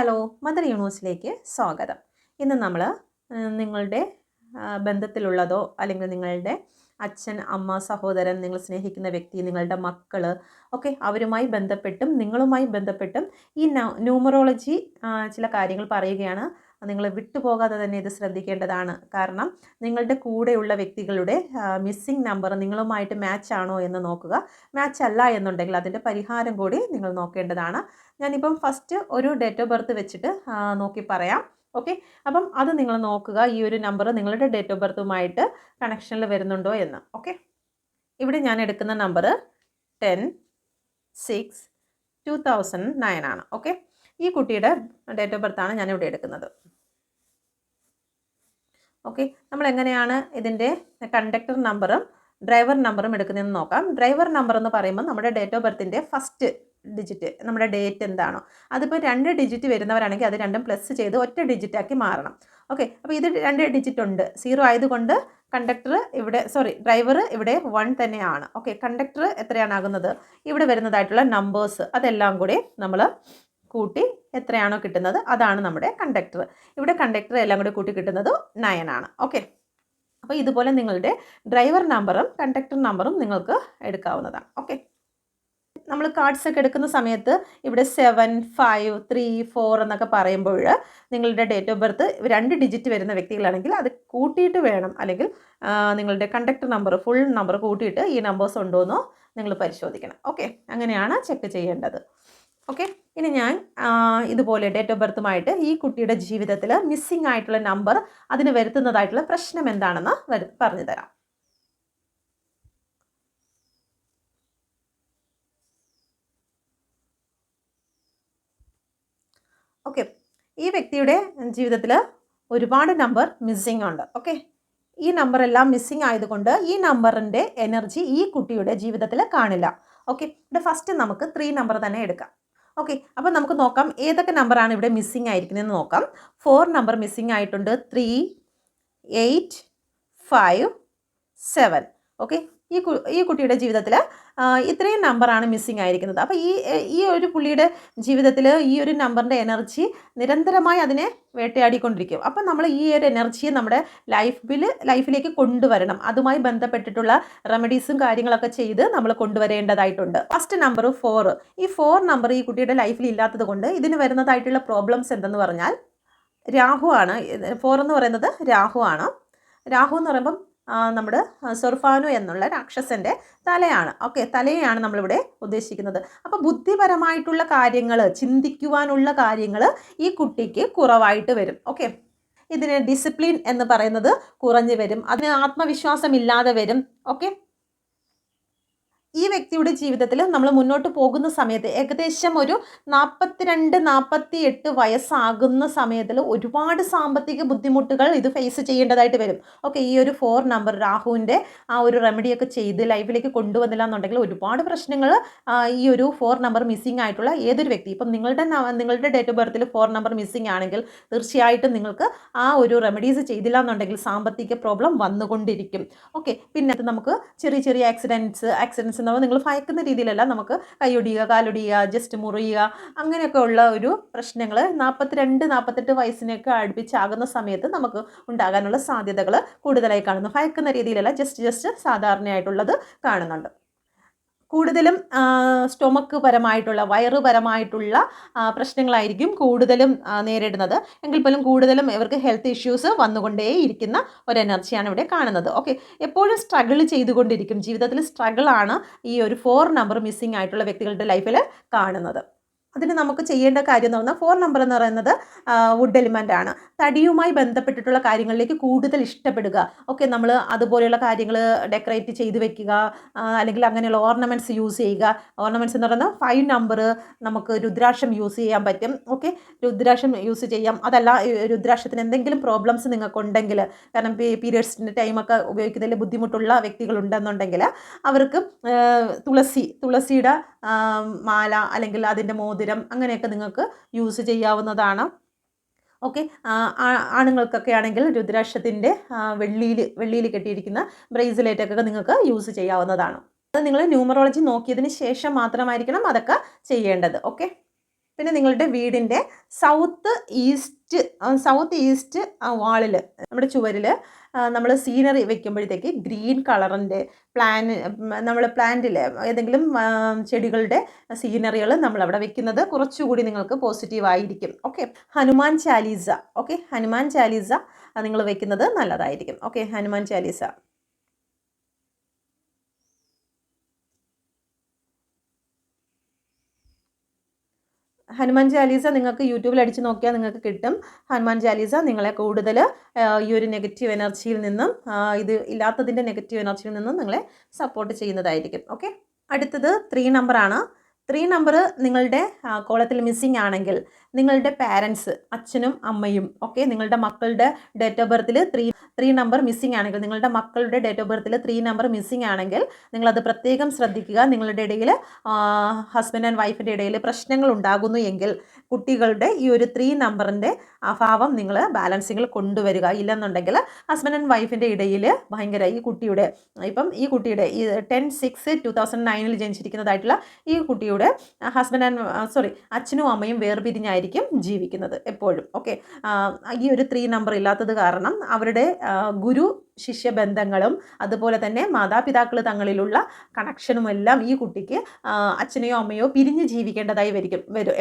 Hello, mother യൂണിവേഴ്സിലേക്ക് സ്വാഗതം. ഇന്ന് നമ്മൾ നിങ്ങളുടെ ബന്ധത്തിലുള്ളതോ അല്ലെങ്കിൽ നിങ്ങളുടെ അച്ഛൻ, അമ്മ, സഹോദരൻ, നിങ്ങൾ സ്നേഹിക്കുന്ന വ്യക്തി, നിങ്ങളുടെ മക്കൾ ഒക്കെ അവരുമായി ബന്ധപ്പെട്ടും നിങ്ങളുമായി ബന്ധപ്പെട്ടും ഈ ന്യൂമറോളജി ചില കാര്യങ്ങൾ പറയുകയാണ്. നിങ്ങൾ വിട്ടുപോകാതെ തന്നെ ഇത് ശ്രദ്ധിക്കേണ്ടതാണ്. കാരണം നിങ്ങളുടെ കൂടെയുള്ള വ്യക്തികളുടെ മിസ്സിംഗ് നമ്പർ നിങ്ങളുമായിട്ട് മാച്ച് ആണോ എന്ന് നോക്കുക. മാച്ച് അല്ല എന്നുണ്ടെങ്കിൽ അതിൻ്റെ പരിഹാരം കൂടി നിങ്ങൾ നോക്കേണ്ടതാണ്. ഞാനിപ്പം ഫസ്റ്റ് ഒരു ഡേറ്റ് ഓഫ് ബർത്ത് വെച്ചിട്ട് നോക്കി പറയാം. ഓക്കെ, അപ്പം അത് നിങ്ങൾ നോക്കുക, ഈ ഒരു നമ്പർ നിങ്ങളുടെ ഡേറ്റ് ഓഫ് ബർത്തുമായിട്ട് കണക്ഷനിൽ വരുന്നുണ്ടോ എന്ന്. ഓക്കെ, ഇവിടെ ഞാൻ എടുക്കുന്ന നമ്പർ 10/6/2009 ആണ്. ഓക്കെ, ഈ കുട്ടിയുടെ ഡേറ്റ് ഓഫ് ബർത്താണ് ഞാനിവിടെ എടുക്കുന്നത്. ഓക്കെ, നമ്മൾ എങ്ങനെയാണ് ഇതിൻ്റെ കണ്ടക്ടർ നമ്പറും ഡ്രൈവർ നമ്പറും എടുക്കുന്നതെന്ന് നോക്കാം. ഡ്രൈവർ നമ്പർ എന്ന് പറയുമ്പോൾ നമ്മുടെ ഡേറ്റ് ഓഫ് ബർത്തിൻ്റെ ഫസ്റ്റ് ഡിജിറ്റ്, നമ്മുടെ ഡേറ്റ് എന്താണോ അതിപ്പോൾ 2 ഡിജിറ്റ് വരുന്നവരാണെങ്കിൽ അത് രണ്ടും പ്ലസ് ചെയ്ത് ഒറ്റ ഡിജിറ്റാക്കി മാറണം. ഓക്കെ, അപ്പോൾ ഇത് 2 ഡിജിറ്റ് ഉണ്ട്, 0 ആയതുകൊണ്ട് കണ്ടക്ടർ ഇവിടെ ഡ്രൈവർ ഇവിടെ 1 തന്നെയാണ്. ഓക്കെ, കണ്ടക്ടർ എത്രയാണ് ആകുന്നത്, ഇവിടെ വരുന്നതായിട്ടുള്ള നമ്പേഴ്സ് അതെല്ലാം കൂടി നമ്മൾ കൂട്ടി എത്രയാണോ കിട്ടുന്നത് അതാണ് നമ്മുടെ കണ്ടക്ടർ. ഇവിടെ കണ്ടക്ടർ എല്ലാം കൂടി കൂട്ടി കിട്ടുന്നത് 9 ആണ്. ഓക്കെ, അപ്പോൾ ഇതുപോലെ നിങ്ങളുടെ ഡ്രൈവർ നമ്പറും കണ്ടക്ടർ നമ്പറും നിങ്ങൾക്ക് എടുക്കാവുന്നതാണ്. ഓക്കെ, നമ്മൾ കാർഡ്സ് ഒക്കെ എടുക്കുന്ന സമയത്ത് ഇവിടെ 7, 5, 3, 4 എന്നൊക്കെ പറയുമ്പോൾ നിങ്ങളുടെ ഡേറ്റ് ഓഫ് ബർത്ത് 2 ഡിജിറ്റ് വരുന്ന വ്യക്തികളാണെങ്കിൽ അത് കൂട്ടിയിട്ട് വേണം, അല്ലെങ്കിൽ നിങ്ങളുടെ കണ്ടക്ടർ നമ്പർ ഫുൾ നമ്പർ കൂട്ടിയിട്ട് ഈ നമ്പേഴ്സ് ഉണ്ടോ എന്നോ നിങ്ങൾ പരിശോധിക്കണം. ഓക്കെ, അങ്ങനെയാണ് ചെക്ക് ചെയ്യേണ്ടത്. ഓക്കെ, ഇനി ഞാൻ ഇതുപോലെ ഡേറ്റ് ഓഫ് ബർത്തുമായിട്ട് ഈ കുട്ടിയുടെ ജീവിതത്തിൽ മിസ്സിംഗ് ആയിട്ടുള്ള നമ്പർ അതിന് വരുത്തുന്നതായിട്ടുള്ള പ്രശ്നം എന്താണെന്ന് പറഞ്ഞു തരാം. ഓക്കെ, ഈ വ്യക്തിയുടെ ജീവിതത്തിൽ ഒരുപാട് നമ്പർ മിസ്സിംഗ് ഉണ്ട്. ഓക്കെ, ഈ നമ്പർ എല്ലാം മിസ്സിംഗ് ആയതുകൊണ്ട് ഈ നമ്പറിൻ്റെ എനർജി ഈ കുട്ടിയുടെ ജീവിതത്തിൽ കാണില്ല. ഓക്കെ, ഇവിടെ ഫസ്റ്റ് നമുക്ക് 3 നമ്പർ തന്നെ എടുക്കാം. ഓക്കെ, അപ്പോൾ നമുക്ക് നോക്കാം ഏതൊക്കെ നമ്പറാണ് ഇവിടെ മിസ്സിംഗ് ആയിരിക്കുന്നതെന്ന് നോക്കാം. 4 നമ്പർ മിസ്സിംഗ് ആയിട്ടുണ്ട്, 3, 8, 5, 7. ഓക്കെ, ഈ കുട്ടിയുടെ ജീവിതത്തിൽ ഇത്രയും നമ്പറാണ് മിസ്സിംഗ് ആയിരിക്കുന്നത്. അപ്പോൾ ഈ ഒരു പുള്ളിയുടെ ജീവിതത്തിൽ ഈ ഒരു നമ്പറിൻ്റെ എനർജി നിരന്തരമായി അതിനെ വേട്ടയാടിക്കൊണ്ടിരിക്കും. അപ്പം നമ്മൾ ഈ ഒരു എനർജിയെ നമ്മുടെ ലൈഫിലേക്ക് കൊണ്ടുവരണം. അതുമായി ബന്ധപ്പെട്ടിട്ടുള്ള റെമഡീസും കാര്യങ്ങളൊക്കെ ചെയ്ത് നമ്മൾ കൊണ്ടുവരേണ്ടതായിട്ടുണ്ട്. First number 4. ഈ 4 നമ്പർ ഈ കുട്ടിയുടെ ലൈഫിൽ ഇല്ലാത്തത് കൊണ്ട് ഇതിന് വരുന്നതായിട്ടുള്ള പ്രോബ്ലംസ് എന്തെന്ന് പറഞ്ഞാൽ രാഹു ആണ്. 4 എന്ന് പറയുന്നത് രാഹു ആണ്. രാഹു എന്ന് പറയുമ്പം നമ്മുടെ സൊർഫാനു എന്നുള്ള രാക്ഷസൻ്റെ തലയാണ്. ഓക്കെ, തലയെയാണ് നമ്മളിവിടെ ഉദ്ദേശിക്കുന്നത്. അപ്പോൾ ബുദ്ധിപരമായിട്ടുള്ള കാര്യങ്ങൾ, ചിന്തിക്കുവാനുള്ള കാര്യങ്ങൾ ഈ കുട്ടിക്ക് കുറവായിട്ട് വരും. ഓക്കെ, ഇതിന് ഡിസിപ്ലിൻ എന്ന് പറയുന്നത് കുറഞ്ഞു വരും, അതിന് ആത്മവിശ്വാസം ഇല്ലാതെ വരും. ഓക്കെ, ഈ വ്യക്തിയുടെ ജീവിതത്തിൽ നമ്മൾ മുന്നോട്ട് പോകുന്ന സമയത്ത് ഏകദേശം ഒരു 42-48 വയസ്സാകുന്ന സമയത്തിൽ ഒരുപാട് സാമ്പത്തിക ബുദ്ധിമുട്ടുകൾ ഇത് ഫേസ് ചെയ്യേണ്ടതായിട്ട് വരും. ഓക്കെ, ഈ ഒരു 4 നമ്പർ രാഹുവിൻ്റെ ആ ഒരു റെമഡിയൊക്കെ ചെയ്ത് ലൈഫിലേക്ക് കൊണ്ടുവന്നില്ല എന്നുണ്ടെങ്കിൽ ഒരുപാട് പ്രശ്നങ്ങൾ ഈ ഒരു 4 നമ്പർ മിസ്സിംഗ് ആയിട്ടുള്ള ഏതൊരു വ്യക്തി, ഇപ്പം നിങ്ങളുടെ ഡേറ്റ് ഓഫ് ബർത്തിൽ 4 നമ്പർ മിസ്സിംഗ് ആണെങ്കിൽ തീർച്ചയായിട്ടും നിങ്ങൾക്ക് ആ ഒരു റെമഡീസ് ചെയ്തില്ല എന്നുണ്ടെങ്കിൽ സാമ്പത്തിക പ്രോബ്ലം വന്നുകൊണ്ടിരിക്കും. ഓക്കെ, പിന്നെ അത് നമുക്ക് ചെറിയ ചെറിയ ആക്സിഡൻസ് നിങ്ങൾ ഭയക്കുന്ന രീതിയിലല്ല, നമുക്ക് കൈയൊടിയുക, കാലൊടിയുക, ജസ്റ്റ് മുറിയുക, അങ്ങനെയൊക്കെ ഉള്ള ഒരു പ്രശ്നങ്ങൾ 42-48 വയസ്സിനൊക്കെ അടുപ്പിച്ചാകുന്ന സമയത്ത് നമുക്ക് ഉണ്ടാകാനുള്ള സാധ്യതകൾ കൂടുതലായി കാണുന്നു. ഭയക്കുന്ന രീതിയിലല്ല, ജസ്റ്റ് സാധാരണയായിട്ടുള്ളത് കാണുന്നുണ്ട്. കൂടുതലും സ്റ്റൊമക്ക് പരമായിട്ടുള്ള, വയറുപരമായിട്ടുള്ള പ്രശ്നങ്ങളായിരിക്കും കൂടുതലും നേരിടുന്നത്. എങ്കിൽ പോലും കൂടുതലും ഇവർക്ക് ഹെൽത്ത് ഇഷ്യൂസ് വന്നുകൊണ്ടേയിരിക്കുന്ന ഒരു എനർജിയാണ് ഇവിടെ കാണുന്നത്. ഓക്കെ, എപ്പോഴും സ്ട്രഗിൾ ചെയ്തുകൊണ്ടിരിക്കും, ജീവിതത്തിൽ സ്ട്രഗിളാണ് ഈ ഒരു 4 നമ്പർ മിസ്സിംഗ് ആയിട്ടുള്ള വ്യക്തികളുടെ ലൈഫിൽ കാണുന്നത്. അതിന് നമുക്ക് ചെയ്യേണ്ട കാര്യം എന്ന് പറഞ്ഞാൽ 4 നമ്പർ എന്ന് പറയുന്നത് വുഡ് എലിമെൻ്റ് ആണ്. തടിയുമായി ബന്ധപ്പെട്ടിട്ടുള്ള കാര്യങ്ങളിലേക്ക് കൂടുതൽ ഇഷ്ടപ്പെടുക. ഓക്കെ, നമ്മൾ അതുപോലെയുള്ള കാര്യങ്ങൾ ഡെക്കറേറ്റ് ചെയ്ത് വെക്കുക, അല്ലെങ്കിൽ അങ്ങനെയുള്ള ഓർണമെൻറ്റ്സ് യൂസ് ചെയ്യുക. ഓർണമെൻറ്റ്സ് എന്ന് പറയുന്നത് 5 നമ്പർ നമുക്ക് രുദ്രാക്ഷം യൂസ് ചെയ്യാൻ പറ്റും. ഓക്കെ, രുദ്രാക്ഷം യൂസ് ചെയ്യാം. അതല്ല, രുദ്രാക്ഷത്തിന് എന്തെങ്കിലും പ്രോബ്ലംസ് നിങ്ങൾക്കുണ്ടെങ്കിൽ, കാരണം പീരിയഡ്സിൻ്റെ ടൈമൊക്കെ ഉപയോഗിക്കുന്നതിൽ ബുദ്ധിമുട്ടുള്ള വ്യക്തികളുണ്ടെന്നുണ്ടെങ്കിൽ അവർക്ക് തുളസിയുടെ മാല അല്ലെങ്കിൽ അതിൻ്റെ മോതിരം അങ്ങനെയൊക്കെ നിങ്ങൾക്ക് യൂസ് ചെയ്യാവുന്നതാണ്. ഓക്കെ, ആണുങ്ങൾക്കൊക്കെ ആണെങ്കിൽ രുദ്രാക്ഷത്തിൻ്റെ വെള്ളിയിൽ കെട്ടിയിരിക്കുന്ന ബ്രേസ്ലെറ്റൊക്കെ നിങ്ങൾക്ക് യൂസ് ചെയ്യാവുന്നതാണ്. അത് നിങ്ങൾ ന്യൂമറോളജി നോക്കിയതിന് ശേഷം മാത്രമായിരിക്കണം അതൊക്കെ ചെയ്യേണ്ടത്. ഓക്കെ, പിന്നെ നിങ്ങളുടെ വീടിൻ്റെ സൗത്ത് ഈസ്റ്റ് വാളിൽ, നമ്മുടെ ചുവരിൽ നമ്മൾ സീനറി വെക്കുമ്പോഴത്തേക്ക് ഗ്രീൻ കളറിൻ്റെ നമ്മൾ പ്ലാന്റിൽ ഏതെങ്കിലും ചെടികളുടെ സീനറികൾ നമ്മളവിടെ വെക്കുന്നത് കുറച്ചുകൂടി നിങ്ങൾക്ക് പോസിറ്റീവായിരിക്കും. ഓക്കെ, ഹനുമാൻ ചാലീസ. ഓക്കെ, ഹനുമാൻ ചാലീസ നിങ്ങൾ വെക്കുന്നത് നല്ലതായിരിക്കും. ഓക്കെ, ഹനുമാൻ ചാലീസ. ഹനുമാൻ ചാലീസ നിങ്ങൾക്ക് യൂട്യൂബിൽ അടിച്ച് നോക്കിയാൽ നിങ്ങൾക്ക് കിട്ടും. ഹനുമാൻ ചാലീസ നിങ്ങളെ കൂടുതൽ ഈ ഒരു നെഗറ്റീവ് എനർജിയിൽ നിന്നും, ഇത് ഇല്ലാത്തതിൻ്റെ നെഗറ്റീവ് എനർജിയിൽ നിന്നും നിങ്ങളെ സപ്പോർട്ട് ചെയ്യുന്നതായിരിക്കും. ഓക്കെ, അടുത്തത് 3 നമ്പറാണ്. 3 നമ്പർ നിങ്ങളുടെ കോളത്തിൽ മിസ്സിംഗ് ആണെങ്കിൽ നിങ്ങളുടെ പാരൻസ്, അച്ഛനും അമ്മയും, ഓക്കെ, നിങ്ങളുടെ മക്കളുടെ ഡേറ്റ് ഓഫ് ബർത്തിൽ 3 നമ്പർ മിസ്സിംഗ് ആണെങ്കിൽ, നിങ്ങളുടെ മക്കളുടെ ഡേറ്റ് ഓഫ് ബർത്തിൽ 3 നമ്പർ മിസ്സിംഗ് ആണെങ്കിൽ നിങ്ങളത് പ്രത്യേകം ശ്രദ്ധിക്കുക. നിങ്ങളുടെ ഇടയിൽ ഹസ്ബൻഡ് ആൻഡ് വൈഫിൻ്റെ ഇടയിൽ പ്രശ്നങ്ങൾ ഉണ്ടാകുന്നു എങ്കിൽ കുട്ടികളുടെ ഈ ഒരു 3 നമ്പറിൻ്റെ അഭാവം നിങ്ങൾ ബാലൻസിങ്ങിൽ കൊണ്ടുവരിക. ഇല്ലെന്നുണ്ടെങ്കിൽ ഹസ്ബൻഡ് ആൻഡ് വൈഫിൻ്റെ ഇടയിൽ ഭയങ്കര ഈ കുട്ടിയുടെ 10/6/2009 ജനിച്ചിരിക്കുന്നതായിട്ടുള്ള ഈ കുട്ടിയുടെ അച്ഛനും അമ്മയും വേർപിരിഞ്ഞായിരിക്കും ജീവിക്കുന്നത് എപ്പോഴും. ഓക്കെ, ഈ ഒരു 3 നമ്പർ ഇല്ലാത്തത് കാരണം അവരുടെ ഗുരു ശിഷ്യ ബന്ധങ്ങളും അതുപോലെ തന്നെ മാതാപിതാക്കൾ തങ്ങളിലുള്ള കണക്ഷനും എല്ലാം ഈ കുട്ടിക്ക് അച്ഛനെയോ അമ്മയോ പിരിഞ്ഞ് ജീവിക്കേണ്ടതായി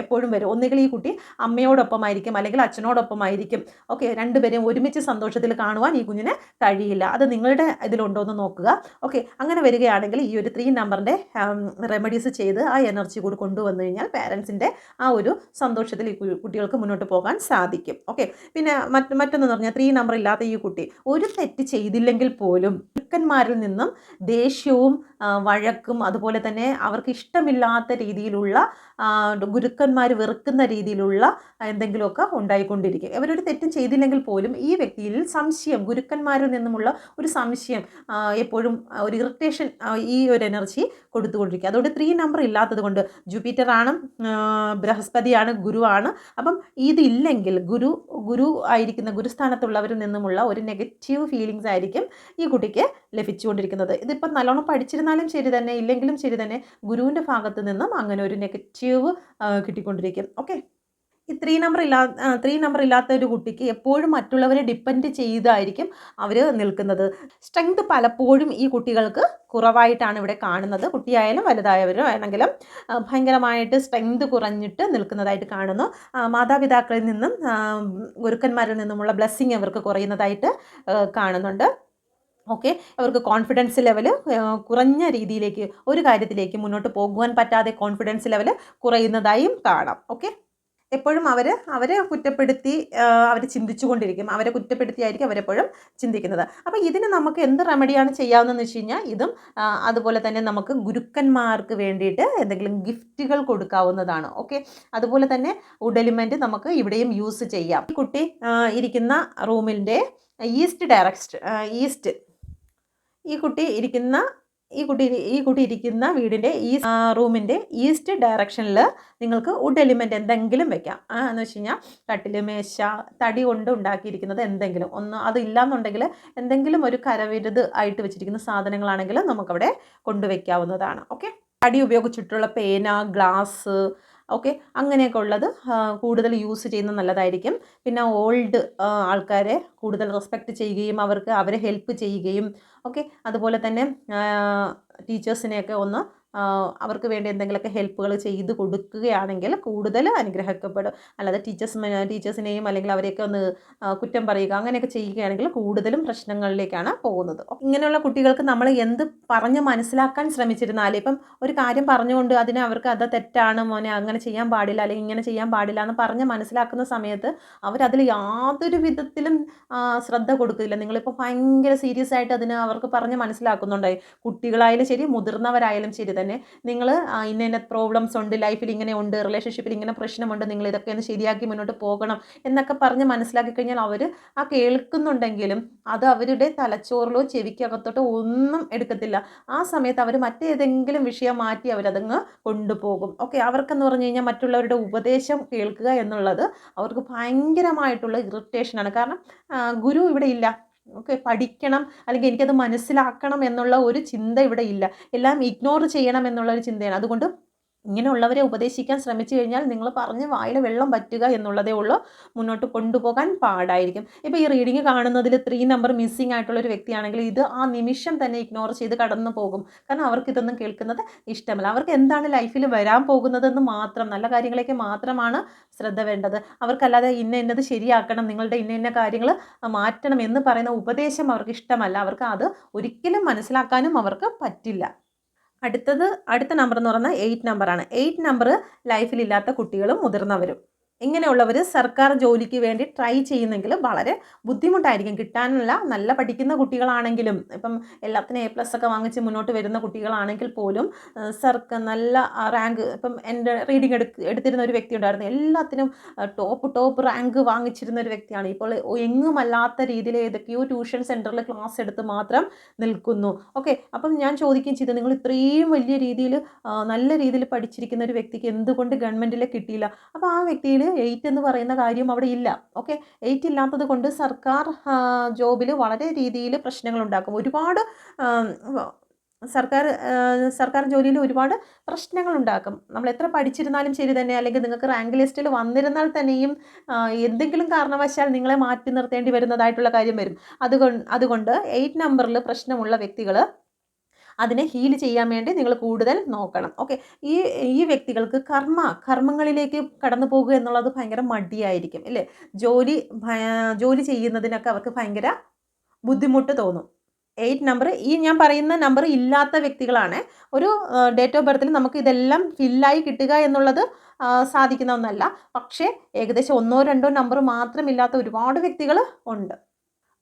എപ്പോഴും വരും. ഒന്നുകിൽ ഈ കുട്ടി അമ്മയോടൊപ്പമായിരിക്കും അല്ലെങ്കിൽ അച്ഛനോടൊപ്പമായിരിക്കും. ഓക്കെ, രണ്ടുപേരും ഒരുമിച്ച് സന്തോഷത്തിൽ കാണുവാൻ ഈ കുഞ്ഞിന് കഴിയില്ല. അത് നിങ്ങളുടെ ഇതിലുണ്ടോ എന്ന് നോക്കുക. ഓക്കെ, അങ്ങനെ വരികയാണെങ്കിൽ ഈ ഒരു 3 നമ്പറിൻ്റെ റെമഡീസ് ചെയ്ത് ആ എനർജി കൂടി കൊണ്ടുവന്നു കഴിഞ്ഞാൽ പാരൻസിൻ്റെ ആ ഒരു സന്തോഷത്തിൽ ഈ കുട്ടികൾക്ക് മുന്നോട്ട് പോകാൻ സാധിക്കും. ഓക്കെ, പിന്നെ മറ്റൊന്ന് പറഞ്ഞാൽ 3 നമ്പർ ഇല്ലാത്ത ഈ കുട്ടി ഒരു തെറ്റ് ചെയ്തില്ലെങ്കിൽ പോലും ഗുരുക്കന്മാരിൽ നിന്നും ദേഷ്യവും വഴക്കും അതുപോലെ തന്നെ അവർക്ക് ഇഷ്ടമില്ലാത്ത രീതിയിലുള്ള, ഗുരുക്കന്മാർ വെറുക്കുന്ന രീതിയിലുള്ള എന്തെങ്കിലുമൊക്കെ ഉണ്ടായിക്കൊണ്ടിരിക്കും. അവരൊരു തെറ്റും ചെയ്തില്ലെങ്കിൽ പോലും ഈ വ്യക്തിയിൽ സംശയം, ഗുരുക്കന്മാരിൽ നിന്നുമുള്ള ഒരു സംശയം, എപ്പോഴും ഒരു ഇറിറ്റേഷൻ, ഈ ഒരു എനർജി കൊടുത്തുകൊണ്ടിരിക്കുക. അതുകൊണ്ട് 3 നമ്പർ ഇല്ലാത്തത് കൊണ്ട് ജൂപ്പിറ്ററാണ്, ബൃഹസ്പതിയാണ്, ഗുരുവാണ്. അപ്പം ഇതില്ലെങ്കിൽ ഗുരു ആയിരിക്കുന്ന ഗുരുസ്ഥാനത്തുള്ളവരിൽ നിന്നുമുള്ള ഒരു നെഗറ്റീവ് ഫീലിങ്സ് ആയിരിക്കും ഈ കുട്ടിക്ക് ലഭിച്ചുകൊണ്ടിരിക്കുന്നത്. ഇതിപ്പം നല്ലോണം പഠിച്ചിരുന്നാലും ശരി തന്നെ, ഇല്ലെങ്കിലും ശരി തന്നെ, ഗുരുവിൻ്റെ ഭാഗത്ത് നിന്നും അങ്ങനെ ഒരു നെഗറ്റീവ് കിട്ടിക്കൊണ്ടിരിക്കും. ഓക്കെ, ഈ 3 നമ്പർ ഇല്ലാത്ത ഒരു കുട്ടിക്ക് എപ്പോഴും മറ്റുള്ളവരെ ഡിപ്പെൻഡ് ചെയ്തായിരിക്കും അവർ നിൽക്കുന്നത്. സ്ട്രെങ്ത് പലപ്പോഴും ഈ കുട്ടികൾക്ക് കുറവായിട്ടാണ് ഇവിടെ കാണുന്നത്. കുട്ടിയായാലും വലുതായവരും ആണെങ്കിലും ഭയങ്കരമായിട്ട് സ്ട്രെങ്ത് കുറഞ്ഞിട്ട് നിൽക്കുന്നതായിട്ട് കാണുന്നു. മാതാപിതാക്കളിൽ നിന്നും ഗുരുക്കന്മാരിൽ നിന്നുമുള്ള ബ്ലെസ്സിങ് അവർക്ക് കുറയുന്നതായിട്ട് കാണുന്നുണ്ട്. ഓക്കെ, അവർക്ക് കോൺഫിഡൻസ് ലെവൽ കുറഞ്ഞ രീതിയിലേക്ക്, ഒരു കാര്യത്തിലേക്ക് മുന്നോട്ട് പോകുവാൻ പറ്റാതെ കോൺഫിഡൻസ് ലെവൽ കുറയുന്നതായും കാണാം. ഓക്കെ, എപ്പോഴും അവരെ കുറ്റപ്പെടുത്തി അവർ ചിന്തിച്ചുകൊണ്ടിരിക്കും. അവരെ കുറ്റപ്പെടുത്തിയായിരിക്കും അവരെപ്പോഴും ചിന്തിക്കുന്നത്. അപ്പോൾ ഇതിന് നമുക്ക് എന്ത് റെമഡിയാണ് ചെയ്യാവുന്നതെന്ന് വെച്ച് കഴിഞ്ഞാൽ, ഇതും അതുപോലെ തന്നെ നമുക്ക് ഗുരുക്കന്മാർക്ക് വേണ്ടിയിട്ട് എന്തെങ്കിലും ഗിഫ്റ്റുകൾ കൊടുക്കാവുന്നതാണ്. ഓക്കെ, അതുപോലെ തന്നെ വുഡ് എലിമെൻറ്റ് നമുക്ക് ഇവിടെയും യൂസ് ചെയ്യാം. ഈ കുട്ടി ഇരിക്കുന്ന റൂമിൻ്റെ ഈസ്റ്റ്, ഈ കുട്ടി ഇരിക്കുന്ന വീടിൻ്റെ റൂമിൻ്റെ ഈസ്റ്റ് ഡയറക്ഷനിൽ നിങ്ങൾക്ക് വുഡ് എലിമെൻറ്റ് എന്തെങ്കിലും വെക്കാം. എന്ന് വെച്ച് കഴിഞ്ഞാൽ കട്ടിൽ, മേശ, തടി കൊണ്ട് ഉണ്ടാക്കിയിരിക്കുന്നത് എന്തെങ്കിലും ഒന്ന്, അതില്ലാന്നുണ്ടെങ്കിൽ എന്തെങ്കിലും ഒരു കരവിരുത് ആയിട്ട് വെച്ചിരിക്കുന്ന സാധനങ്ങളാണെങ്കിൽ നമുക്കവിടെ കൊണ്ടുവയ്ക്കാവുന്നതാണ്. ഓക്കെ, തടി ഉപയോഗിച്ചിട്ടുള്ള പേന, ഗ്ലാസ്, ഓക്കെ, അങ്ങനെയൊക്കെ ഉള്ളത് കൂടുതൽ യൂസ് ചെയ്യുന്നത് നല്ലതായിരിക്കും. പിന്നെ ഓൾഡ് ആൾക്കാരെ കൂടുതൽ റെസ്പെക്റ്റ് ചെയ്യുകയും അവരെ ഹെൽപ്പ് ചെയ്യുകയും, ഓക്കെ, അതുപോലെ തന്നെ ടീച്ചേഴ്സിനെയൊക്കെ ഒന്ന് അവർക്ക് വേണ്ടി എന്തെങ്കിലുമൊക്കെ ഹെൽപ്പുകൾ ചെയ്ത് കൊടുക്കുകയാണെങ്കിൽ കൂടുതൽ അനുഗ്രഹിക്കപ്പെടും. അല്ലാതെ ടീച്ചേഴ്സിനെയും അല്ലെങ്കിൽ അവരെയൊക്കെ ഒന്ന് കുറ്റം പറയുക അങ്ങനെയൊക്കെ ചെയ്യുകയാണെങ്കിൽ കൂടുതലും പ്രശ്നങ്ങളിലേക്കാണ് പോകുന്നത്. ഇങ്ങനെയുള്ള കുട്ടികൾക്ക് നമ്മൾ എന്ത് പറഞ്ഞ് മനസ്സിലാക്കാൻ ശ്രമിച്ചിരുന്നാലും, ഇപ്പം ഒരു കാര്യം പറഞ്ഞുകൊണ്ട് അവർക്ക് അത് തെറ്റാണ് മോനെ, അങ്ങനെ ചെയ്യാൻ പാടില്ല അല്ലെങ്കിൽ ഇങ്ങനെ ചെയ്യാൻ പാടില്ല എന്ന് പറഞ്ഞ് മനസ്സിലാക്കുന്ന സമയത്ത് അവരതിൽ യാതൊരു വിധത്തിലും ശ്രദ്ധ കൊടുക്കില്ല. നിങ്ങളിപ്പോൾ ഭയങ്കര സീരിയസ് ആയിട്ട് അവർക്ക് പറഞ്ഞ് മനസ്സിലാക്കുന്നുണ്ടായി. കുട്ടികളായാലും ശരി, മുതിർന്നവരായാലും ശരി തന്നെ, നിങ്ങൾ ഇന്ന പ്രോബ്ലംസ് ഉണ്ട്, ലൈഫിൽ ഇങ്ങനെ ഉണ്ട്, റിലേഷൻഷിപ്പിൽ ഇങ്ങനെ പ്രശ്നമുണ്ട്, നിങ്ങൾ ഇതൊക്കെ ഒന്ന് ശരിയാക്കി മുന്നോട്ട് പോകണം എന്നൊക്കെ പറഞ്ഞ് മനസ്സിലാക്കി കഴിഞ്ഞാൽ അവർ കേൾക്കുന്നുണ്ടെങ്കിലും അത് അവരുടെ തലച്ചോറിലോ ചെവിക്കകത്തോട്ടോ ഒന്നും എടുക്കത്തില്ല. ആ സമയത്ത് അവർ മറ്റേതെങ്കിലും വിഷയം മാറ്റി അവരതങ്ങ് കൊണ്ടുപോകും. ഓക്കെ, അവർക്കെന്ന് പറഞ്ഞു കഴിഞ്ഞാൽ മറ്റുള്ളവരുടെ ഉപദേശം കേൾക്കുക എന്നുള്ളത് അവർക്ക് ഭയങ്കരമായിട്ടുള്ള ഇറിറ്റേഷനാണ്. കാരണം ഗുരു ഇവിടെ ഇല്ല. ഓക്കെ, പഠിക്കണം അല്ലെങ്കിൽ എനിക്കത് മനസ്സിലാക്കണം എന്നുള്ള ഒരു ചിന്ത ഇവിടെ ഇല്ല. എല്ലാം ഇഗ്നോർ ചെയ്യണം എന്നുള്ള ഒരു ചിന്തയാണ്. അതുകൊണ്ട് ഇങ്ങനെയുള്ളവരെ ഉപദേശിക്കാൻ ശ്രമിച്ചു കഴിഞ്ഞാൽ നിങ്ങൾ പറഞ്ഞ് വായിൽ വെള്ളം പറ്റുക എന്നുള്ളതേ ഉള്ളൂ. മുന്നോട്ട് കൊണ്ടുപോകാൻ പാടായിരിക്കും. ഇപ്പോൾ ഈ റീഡിങ് കാണുന്നതിൽ 3 നമ്പർ മിസ്സിംഗ് ആയിട്ടുള്ള ഒരു വ്യക്തിയാണെങ്കിൽ ഇത് ആ നിമിഷം തന്നെ ഇഗ്നോർ ചെയ്ത് കടന്നു പോകും. കാരണം അവർക്കിതൊന്നും കേൾക്കുന്നത് ഇഷ്ടമല്ല. അവർക്ക് എന്താണ് ലൈഫിൽ വരാൻ പോകുന്നതെന്ന് മാത്രം, നല്ല കാര്യങ്ങളിലേക്ക് മാത്രമാണ് ശ്രദ്ധ വേണ്ടത്. അവർക്കല്ലാതെ ഇന്നത് ശരിയാക്കണം, നിങ്ങളുടെ ഇന്ന കാര്യങ്ങൾ മാറ്റണം എന്ന് പറയുന്ന ഉപദേശം അവർക്ക് ഇഷ്ടമല്ല. അവർക്ക് അത് ഒരിക്കലും മനസ്സിലാക്കാനും അവർക്ക് പറ്റില്ല. അടുത്ത നമ്പർ എന്ന് പറയുന്നത് 8 നമ്പറാണ്. 8 നമ്പർ ലൈഫിലില്ലാത്ത കുട്ടികളും മുതിർന്നവരും. ഇങ്ങനെയുള്ളവർ സർക്കാർ ജോലിക്ക് വേണ്ടി ട്രൈ ചെയ്യുന്നെങ്കിൽ വളരെ ബുദ്ധിമുട്ടായിരിക്കും കിട്ടാനുള്ള. നല്ല പഠിക്കുന്ന കുട്ടികളാണെങ്കിലും, ഇപ്പം എല്ലാത്തിനും A+ ഒക്കെ വാങ്ങിച്ച് മുന്നോട്ട് വരുന്ന കുട്ടികളാണെങ്കിൽ പോലും നല്ല റാങ്ക്, ഇപ്പം എൻ്റെ റീഡിങ് എടുത്തിരുന്ന ഒരു വ്യക്തി ഉണ്ടായിരുന്നു. എല്ലാത്തിനും ടോപ്പ് റാങ്ക് വാങ്ങിച്ചിരുന്ന ഒരു വ്യക്തിയാണ്. ഇപ്പോൾ എങ്ങുമല്ലാത്ത രീതിയിൽ ഏതൊക്കെയോ ട്യൂഷൻ സെൻറ്ററിൽ ക്ലാസ് എടുത്ത് മാത്രം നിൽക്കുന്നു. ഓക്കെ, അപ്പം ഞാൻ ചോദിക്കുകയും ചെയ്തു, നിങ്ങൾ ഇത്രയും വലിയ രീതിയിൽ നല്ല രീതിയിൽ പഠിച്ചിരിക്കുന്ന ഒരു വ്യക്തിക്ക് എന്തുകൊണ്ട് ഗവൺമെൻറ്റിൽ കിട്ടിയില്ല? അപ്പോൾ ആ വ്യക്തിയിൽ 8 എന്ന് പറയുന്ന കാര്യം അവിടെ ഇല്ല. ഓക്കെ, 8 ഇല്ലാത്തത് കൊണ്ട് സർക്കാർ ജോബിൽ വളരെ രീതിയിൽ പ്രശ്നങ്ങളുണ്ടാക്കും. ഒരുപാട് സർക്കാർ ജോലിയിൽ ഒരുപാട് പ്രശ്നങ്ങളുണ്ടാക്കും. നമ്മൾ എത്ര പഠിച്ചിരുന്നാലും ശരി തന്നെ, അല്ലെങ്കിൽ നിങ്ങൾക്ക് റാങ്ക് ലിസ്റ്റിൽ വന്നിരുന്നാൽ തന്നെയും എന്തെങ്കിലും കാരണവശാൽ നിങ്ങളെ മാറ്റി നിർത്തേണ്ടി വരുന്നതായിട്ടുള്ള കാര്യം വരും. അതുകൊണ്ട് 8 നമ്പറിൽ പ്രശ്നമുള്ള വ്യക്തികൾ അതിനെ ഹീൽ ചെയ്യാൻ വേണ്ടി നിങ്ങൾ കൂടുതൽ നോക്കണം. ഓക്കെ, ഈ വ്യക്തികൾക്ക് കർമ്മങ്ങളിലേക്ക് കടന്നു പോകുക എന്നുള്ളത് ഭയങ്കര മടിയായിരിക്കും അല്ലേ. ജോലി ചെയ്യുന്നതിനൊക്കെ അവർക്ക് ഭയങ്കര ബുദ്ധിമുട്ട് തോന്നും. 8 നമ്പർ, ഈ ഞാൻ പറയുന്ന നമ്പർ ഇല്ലാത്ത വ്യക്തികളാണ്. ഒരു ഡേറ്റ് ഓഫ് ബർത്തിൽ നമുക്ക് ഇതെല്ലാം ഫില്ലായി കിട്ടുക എന്നുള്ളത് സാധിക്കുന്ന ഒന്നല്ല. പക്ഷേ ഏകദേശം 1-2 നമ്പർ മാത്രമില്ലാത്ത ഒരുപാട് വ്യക്തികൾ ഉണ്ട്.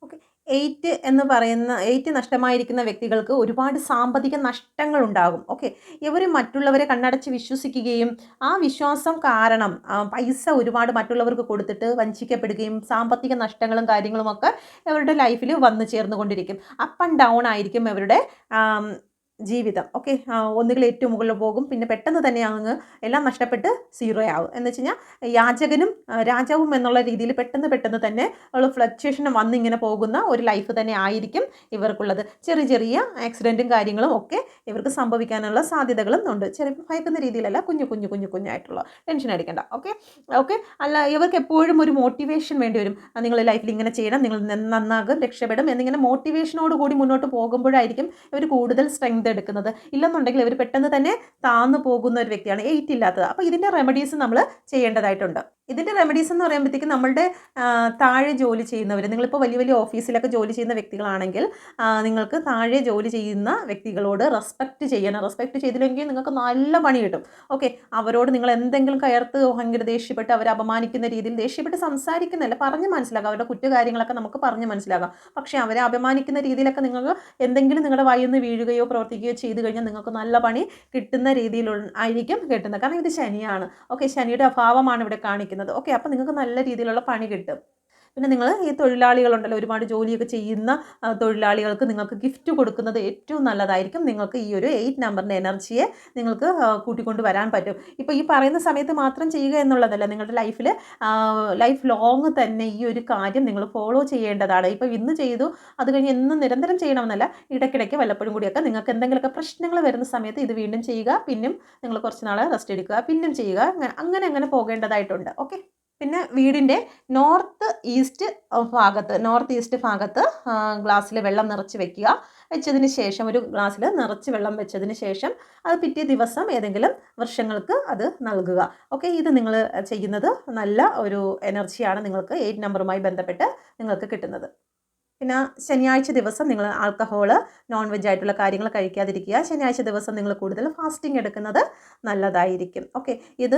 ഓക്കെ, 8 നഷ്ടമായിരിക്കുന്ന വ്യക്തികൾക്ക് ഒരുപാട് സാമ്പത്തിക നഷ്ടങ്ങൾ ഉണ്ടാകും. ഓക്കെ, ഇവർ മറ്റുള്ളവരെ കണ്ണടച്ച് വിശ്വസിക്കുകയും ആ വിശ്വാസം കാരണം പൈസ ഒരുപാട് മറ്റുള്ളവർക്ക് കൊടുത്തിട്ട് വഞ്ചിക്കപ്പെടുകയും സാമ്പത്തിക നഷ്ടങ്ങളും കാര്യങ്ങളുമൊക്കെ ഇവരുടെ ലൈഫിൽ വന്നു ചേർന്നുകൊണ്ടിരിക്കും. അപ്പ് ആൻഡ് ഡൗൺ ആയിരിക്കും ഇവരുടെ ജീവിതം. ഓക്കെ, ഒന്നുകിൽ ഏറ്റവും മുകളിൽ പോകും, പിന്നെ പെട്ടെന്ന് തന്നെ അങ്ങ് എല്ലാം നഷ്ടപ്പെട്ട് 0 ആവും. എന്ന് വെച്ച് കഴിഞ്ഞാൽ യാചകനും രാജാവും എന്നുള്ള രീതിയിൽ പെട്ടെന്ന് തന്നെ ഉള്ള ഫ്ലക്ച്വേഷൻ വന്നിങ്ങനെ പോകുന്ന ഒരു ലൈഫ് തന്നെ ആയിരിക്കും ഇവർക്കുള്ളത്. ചെറിയ ആക്സിഡൻറ്റും കാര്യങ്ങളും ഒക്കെ ഇവർക്ക് സംഭവിക്കാനുള്ള സാധ്യതകളും ഉണ്ട്. ചെറിയ ഭയക്കുന്ന രീതിയിലല്ല, കുഞ്ഞായിട്ടുള്ള, ടെൻഷൻ അടിക്കേണ്ട. ഓക്കെ, അല്ല, ഇവർക്ക് എപ്പോഴും ഒരു മോട്ടിവേഷൻ വേണ്ടി വരും. നിങ്ങൾ ലൈഫിൽ ഇങ്ങനെ ചെയ്യണം, നിങ്ങൾ നന്നാകും, രക്ഷപ്പെടും എന്നിങ്ങനെ മോട്ടിവേഷനോട് കൂടി മുന്നോട്ട് പോകുമ്പോഴായിരിക്കും ഇവർ കൂടുതൽ സ്ട്രെങ്ത് എടുക്കുന്നത്. ഇല്ലെന്നുണ്ടെങ്കിൽ ഇവർ പെട്ടെന്ന് തന്നെ താന്നു പോകുന്ന ഒരു വ്യക്തിയാണ് 8 ഇല്ലാത്തത്. അപ്പോൾ ഇതിൻ്റെ റെമഡീസ് നമ്മൾ ചെയ്യേണ്ടതായിട്ടുണ്ട്. ഇതിൻ്റെ റെമഡീസ് എന്ന് പറയുമ്പോഴത്തേക്കും നമ്മളുടെ താഴെ ജോലി ചെയ്യുന്നവർ, നിങ്ങളിപ്പോൾ വലിയ ഓഫീസിലൊക്കെ ജോലി ചെയ്യുന്ന വ്യക്തികളാണെങ്കിൽ നിങ്ങൾക്ക് താഴെ ജോലി ചെയ്യുന്ന വ്യക്തികളോട് റെസ്പെക്റ്റ് ചെയ്യണം. റെസ്പെക്റ്റ് ചെയ്തില്ലെങ്കിൽ നിങ്ങൾക്ക് നല്ല പണി കിട്ടും. ഓക്കെ, അവരോട് നിങ്ങൾ എന്തെങ്കിലും കയർത്ത് ഭയങ്കര ദേഷ്യപ്പെട്ട് അവരെ അപമാനിക്കുന്ന രീതിയിൽ ദേഷ്യപ്പെട്ട് സംസാരിക്കുന്നില്ല, പറഞ്ഞ് മനസ്സിലാക്കാം. അവരുടെ കുറ്റകാര്യങ്ങളൊക്കെ നമുക്ക് പറഞ്ഞ് മനസ്സിലാക്കാം. പക്ഷേ അവരെ അപമാനിക്കുന്ന രീതിയിലൊക്കെ നിങ്ങൾക്ക് എന്തെങ്കിലും നിങ്ങളുടെ വായിൽ നിന്ന് വീഴുകയോ പ്രവർത്തിക്കുകയോ ചെയ്തു കഴിഞ്ഞാൽ നിങ്ങൾക്ക് നല്ല പണി കിട്ടുന്ന രീതിയിലായിരിക്കും കിട്ടുന്നത്. കാരണം ഇത് ശനിയാണ്. ഓക്കെ, ശനിയുടെ അഭാവമാണ് ഇവിടെ കാണിക്കുന്നത്. ഓക്കെ, അപ്പോൾ നിങ്ങൾക്ക് നല്ല രീതിയിലുള്ള പണി കിട്ടും. പിന്നെ നിങ്ങൾ ഈ തൊഴിലാളികളുണ്ടല്ലോ, ഒരുപാട് ജോലിയൊക്കെ ചെയ്യുന്ന തൊഴിലാളികൾക്ക് നിങ്ങൾക്ക് ഗിഫ്റ്റ് കൊടുക്കുന്നത് ഏറ്റവും നല്ലതായിരിക്കും. നിങ്ങൾക്ക് ഈ ഒരു 8 നമ്പറിൻ്റെ എനർജിയെ നിങ്ങൾക്ക് കൂട്ടിക്കൊണ്ട് വരാൻ പറ്റും. ഇപ്പോൾ ഈ പറയുന്ന സമയത്ത് മാത്രം ചെയ്യുക എന്നുള്ളതല്ല, നിങ്ങളുടെ ലൈഫ് ലോങ് തന്നെ ഈ ഒരു കാര്യം നിങ്ങൾ ഫോളോ ചെയ്യേണ്ടതാണ്. ഇപ്പോൾ ഇന്ന് ചെയ്തു, അത് കഴിഞ്ഞ് എന്നും നിരന്തരം ചെയ്യണമെന്നല്ല, ഇടയ്ക്കിടയ്ക്ക് വല്ലപ്പോഴും കൂടിയൊക്കെ നിങ്ങൾക്ക് എന്തെങ്കിലുമൊക്കെ പ്രശ്നങ്ങൾ വരുന്ന സമയത്ത് ഇത് വീണ്ടും ചെയ്യുക, പിന്നും നിങ്ങൾ കുറച്ച് നാൾ റെസ്റ്റ് എടുക്കുക, പിന്നും ചെയ്യുക, അങ്ങനെ പോകേണ്ടതായിട്ടുണ്ട്. ഓക്കെ, പിന്നെ വീടിൻ്റെ നോർത്ത് ഈസ്റ്റ് ഭാഗത്ത് ഗ്ലാസ്സിൽ വെള്ളം നിറച്ച് വെച്ചതിന് ശേഷം, ഒരു ഗ്ലാസ്സിൽ നിറച്ച് വെള്ളം വെച്ചതിന് ശേഷം അത് പിറ്റേ ദിവസം ഏതെങ്കിലും വൃക്ഷങ്ങൾക്ക് അത് നൽകുക. ഓക്കെ, ഇത് നിങ്ങൾ ചെയ്യുന്നത് നല്ല ഒരു എനർജിയാണ് നിങ്ങൾക്ക് 8 നമ്പറുമായി ബന്ധപ്പെട്ട് നിങ്ങൾക്ക് കിട്ടുന്നത്. പിന്നെ ശനിയാഴ്ച ദിവസം നിങ്ങൾ ആൽക്കഹോൾ, നോൺ വെജ് ആയിട്ടുള്ള കാര്യങ്ങൾ കഴിക്കാതിരിക്കുക. ശനിയാഴ്ച ദിവസം നിങ്ങൾ കൂടുതൽ ഫാസ്റ്റിംഗ് എടുക്കുന്നത് നല്ലതായിരിക്കും. ഓക്കെ, ഇത്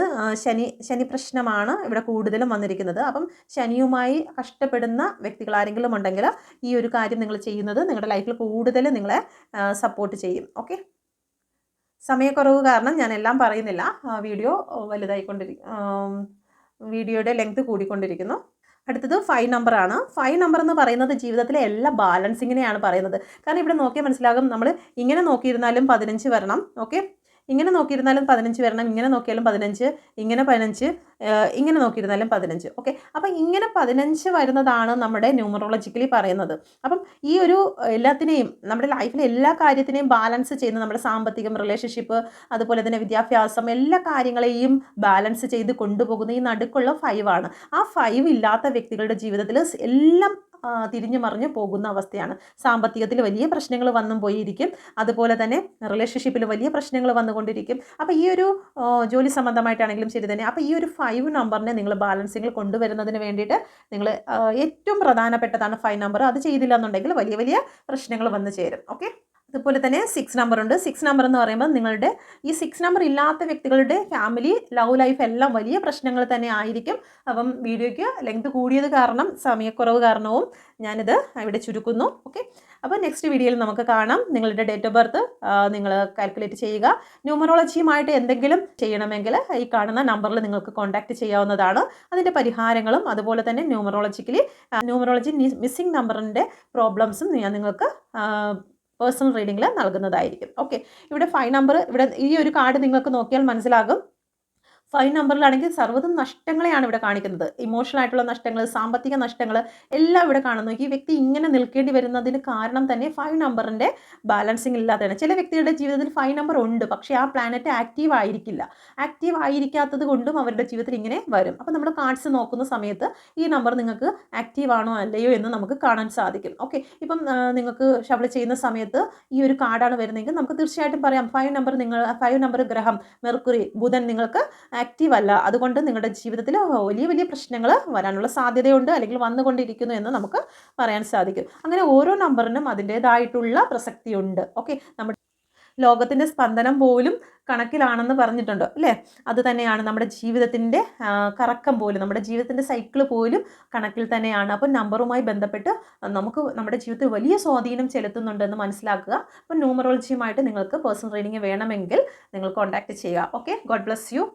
ശനി പ്രശ്നമാണ് ഇവിടെ കൂടുതലും വന്നിരിക്കുന്നത്. അപ്പം ശനിയുമായി കഷ്ടപ്പെടുന്ന വ്യക്തികൾ ആരെങ്കിലും ഉണ്ടെങ്കിൽ ഈ ഒരു കാര്യം നിങ്ങൾ ചെയ്യുന്നത് നിങ്ങളുടെ ലൈഫിൽ കൂടുതൽ നിങ്ങളെ സപ്പോർട്ട് ചെയ്യും. ഓക്കെ, സമയക്കുറവ് കാരണം ഞാൻ എല്ലാം പറയുന്നില്ല. വീഡിയോ വീഡിയോയുടെ ലെങ്ത് കൂടിക്കൊണ്ടിരിക്കുന്നു. അടുത്തത് 5 നമ്പറാണ്. 5 നമ്പർ എന്ന് പറയുന്നത് ജീവിതത്തിലെ എല്ലാ ബാലൻസിങ്ങിനെയാണ് പറയുന്നത്. കാരണം ഇവിടെ നോക്കിയാൽ മനസ്സിലാകും, നമ്മൾ ഇങ്ങനെ നോക്കിയിരുന്നാലും 15 വരണം. ഓക്കെ, ഇങ്ങനെ നോക്കിയിരുന്നാലും 15 വരണം, ഇങ്ങനെ നോക്കിയാലും 15, ഇങ്ങനെ 15, ഇങ്ങനെ നോക്കിയിരുന്നാലും 15. ഓക്കെ, അപ്പം ഇങ്ങനെ 15 വരുന്നതാണ് നമ്മുടെ ന്യൂമറോളജിക്കലി പറയുന്നത്. അപ്പം ഈ ഒരു എല്ലാത്തിനെയും നമ്മുടെ ലൈഫിലെ എല്ലാ കാര്യത്തിനെയും ബാലൻസ് ചെയ്യുന്ന നമ്മുടെ സാമ്പത്തികം, റിലേഷൻഷിപ്പ്, അതുപോലെ തന്നെ വിദ്യാഭ്യാസം, എല്ലാ കാര്യങ്ങളെയും ബാലൻസ് ചെയ്ത് കൊണ്ടുപോകുന്ന ഈ നടുക്കുള്ള 5 ആണ്. ആ 5 ഇല്ലാത്ത വ്യക്തികളുടെ ജീവിതത്തിൽ എല്ലാം തിരിഞ്ഞു മറിഞ്ഞു പോകുന്ന അവസ്ഥയാണ്. സാമ്പത്തികത്തിൽ വലിയ പ്രശ്നങ്ങൾ വന്നും പോയിരിക്കും, അതുപോലെ തന്നെ റിലേഷൻഷിപ്പിൽ വലിയ പ്രശ്നങ്ങൾ വന്നുകൊണ്ടിരിക്കും. അപ്പോൾ ഈ ഒരു ജോലി സംബന്ധമായിട്ടാണെങ്കിലും ശരി തന്നെ. അപ്പോൾ ഈ ഒരു 5 നമ്പറിനെ നിങ്ങൾ ബാലൻസിങ്ങിൽ കൊണ്ടുവരുന്നതിന് വേണ്ടിയിട്ട് നിങ്ങൾ ഏറ്റവും പ്രധാനപ്പെട്ടതാണ് 5 നമ്പർ. അത് ചെയ്തില്ല എന്നുണ്ടെങ്കിൽ വലിയ വലിയ പ്രശ്നങ്ങൾ വന്നു ചേരും. ഓക്കെ, അതുപോലെ തന്നെ 6 നമ്പർ ഉണ്ട്. 6 നമ്പർ എന്ന് പറയുമ്പോൾ നിങ്ങളുടെ ഈ 6 നമ്പർ ഇല്ലാത്ത വ്യക്തികളുടെ ഫാമിലി, ലവ് ലൈഫ് എല്ലാം വലിയ പ്രശ്നങ്ങൾ തന്നെ ആയിരിക്കും. അപ്പം വീഡിയോയ്ക്ക് ലെങ്ത് കൂടിയത് കാരണം, സമയക്കുറവ് കാരണവും ഞാനിത് ഇവിടെ ചുരുക്കുന്നു. ഓക്കെ, അപ്പോൾ നെക്സ്റ്റ് വീഡിയോയിൽ നമുക്ക് കാണാം. നിങ്ങളുടെ ഡേറ്റ് ഓഫ് ബർത്ത് നിങ്ങൾ കാൽക്കുലേറ്റ് ചെയ്യുക. ന്യൂമറോളജിയുമായിട്ട് എന്തെങ്കിലും ചെയ്യണമെങ്കിൽ ഈ കാണുന്ന നമ്പറിൽ നിങ്ങൾക്ക് കോൺടാക്റ്റ് ചെയ്യാവുന്നതാണ്. അതിൻ്റെ പരിഹാരങ്ങളും അതുപോലെ തന്നെ ന്യൂമറോളജി മിസ്സിംഗ് നമ്പറിൻ്റെ പ്രോബ്ലംസും ഞാൻ നിങ്ങൾക്ക് പേഴ്സണൽ റീഡിങ്ങിൽ നൽകുന്നതായിരിക്കും. ഓക്കെ, ഇവിടെ 5 നമ്പർ, ഇവിടെ ഈ ഒരു കാർഡ് നിങ്ങൾക്ക് നോക്കിയാൽ മനസ്സിലാകും. 5 നമ്പറിലാണെങ്കിൽ സർവ്വതും നഷ്ടങ്ങളെയാണ് ഇവിടെ കാണിക്കുന്നത്. ഇമോഷണൽ ആയിട്ടുള്ള നഷ്ടങ്ങൾ, സാമ്പത്തിക നഷ്ടങ്ങൾ എല്ലാം ഇവിടെ കാണുന്നു. ഈ വ്യക്തി ഇങ്ങനെ നിൽക്കേണ്ടി വരുന്നതിന് കാരണം തന്നെ 5 നമ്പറിൻ്റെ ബാലൻസിങ് ഇല്ലാത്തതാണ്. ചില വ്യക്തികളുടെ ജീവിതത്തിൽ 5 നമ്പർ ഉണ്ട്, പക്ഷേ ആ പ്ലാനറ്റ് ആക്റ്റീവ് ആയിരിക്കില്ല. ആക്റ്റീവ് ആയിരിക്കാത്തത് കൊണ്ടും അവരുടെ ജീവിതത്തിൽ ഇങ്ങനെ വരും. അപ്പോൾ നമ്മൾ കാർഡ്സ് നോക്കുന്ന സമയത്ത് ഈ നമ്പർ നിങ്ങൾക്ക് ആക്റ്റീവ് ആണോ അല്ലയോ എന്ന് നമുക്ക് കാണാൻ സാധിക്കും. ഓക്കെ, ഇപ്പം നിങ്ങൾക്ക് ഷഫിൾ ചെയ്യുന്ന സമയത്ത് ഈ ഒരു കാർഡാണ് വരുന്നതെങ്കിൽ നമുക്ക് തീർച്ചയായിട്ടും പറയാം 5 നമ്പർ ഗ്രഹം മെർക്കുറി, ബുധൻ നിങ്ങൾക്ക് ആക്റ്റീവ് അല്ല. അതുകൊണ്ട് നിങ്ങളുടെ ജീവിതത്തിൽ വലിയ വലിയ പ്രശ്നങ്ങൾ വരാനുള്ള സാധ്യതയുണ്ട്, അല്ലെങ്കിൽ വന്നുകൊണ്ടിരിക്കുന്നു എന്ന് നമുക്ക് പറയാൻ സാധിക്കും. അങ്ങനെ ഓരോ നമ്പറിനും അതിൻ്റേതായിട്ടുള്ള പ്രസക്തിയുണ്ട്. ഓക്കെ, നമ്മുടെ ലോകത്തിൻ്റെ സ്പന്ദനം പോലും കണക്കിലാണെന്ന് പറഞ്ഞിട്ടുണ്ട് അല്ലേ? അത് തന്നെയാണ് നമ്മുടെ ജീവിതത്തിൻ്റെ കറക്കം പോലും, നമ്മുടെ ജീവിതത്തിൻ്റെ സൈക്കിൾ പോലും കണക്കിൽ തന്നെയാണ്. അപ്പോൾ നമ്പറുമായി ബന്ധപ്പെട്ട് നമുക്ക് നമ്മുടെ ജീവിതത്തിൽ വലിയ സ്വാധീനം ചെലുത്തുന്നുണ്ടെന്ന് മനസ്സിലാക്കുക. അപ്പോൾ ന്യൂമറോളജിയുമായിട്ട് നിങ്ങൾക്ക് പേഴ്സണൽ റീഡിംഗ് വേണമെങ്കിൽ നിങ്ങൾ കോൺടാക്റ്റ് ചെയ്യുക. Okay, God bless you.